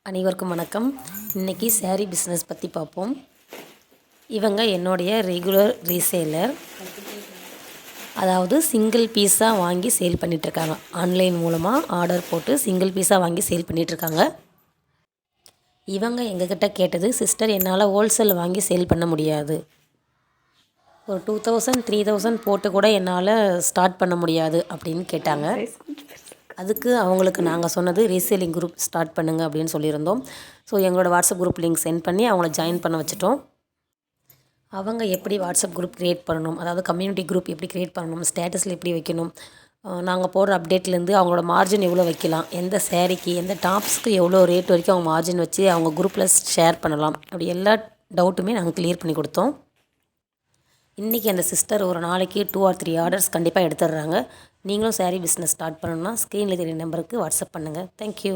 அனைவருக்கும் வணக்கம். இன்றைக்கி சேரீ பிஸ்னஸ் பற்றி பார்ப்போம். இவங்க என்னுடைய ரெகுலர் ரீசேலர். அதாவது சிங்கிள் பீஸாக வாங்கி சேல் பண்ணிகிட்ருக்காங்க. ஆன்லைன் மூலமாக ஆர்டர் போட்டு சிங்கிள் பீஸாக வாங்கி சேல் பண்ணிகிட்ருக்காங்க. இவங்க எங்ககிட்ட கேட்டது, சிஸ்டர் என்னால் ஹோல்சேல் வாங்கி சேல் பண்ண முடியாது, ஒரு 2000 3000 போட்டு கூட என்னால் ஸ்டார்ட் பண்ண முடியாது அப்படின்னு கேட்டாங்க. அதுக்கு அவங்களுக்கு நாங்கள் சொன்னது ரீசேலிங் குரூப் ஸ்டார்ட் பண்ணுங்கள் அப்படின்னு சொல்லியிருந்தோம். ஸோ எங்களோட வாட்ஸ்அப் குரூப் லிங்க் சென்ட் பண்ணி அவங்கள ஜாயின் பண்ண வச்சுட்டோம். அவங்க எப்படி வாட்ஸ்அப் குரூப் க்ரியேட் பண்ணணும், அதாவது கம்யூனிட்டி குரூப் எப்படி க்ரியேட் பண்ணணும், ஸ்டேட்டஸில் எப்படி வைக்கணும், நாங்கள் போடுற அப்டேட்லேருந்து அவங்களோட மார்ஜின் எவ்வளோ வைக்கலாம், எந்த சேரீக்கு எந்த டாப்ஸ்க்கு எவ்வளோ ரேட் வரைக்கும் அவங்க மார்ஜின் வச்சு அவங்க குரூப்பில் ஷேர் பண்ணலாம், அப்படி எல்லா டவுட்டுமே நாங்கள் க்ளியர் பண்ணி கொடுத்தோம். இன்றைக்கி அந்த சிஸ்டர் ஒரு நாளைக்கு 2 or 3 ஆர்டர்ஸ் கண்டிப்பாக எடுத்துடுறாங்க. நீங்களும் சேரீ பிஸ்னஸ் ஸ்டார்ட் பண்ணணுன்னா ஸ்க்ரீனில் தெரிய நம்பருக்கு வாட்ஸ்அப் பண்ணுங்கள். தேங்க்யூ.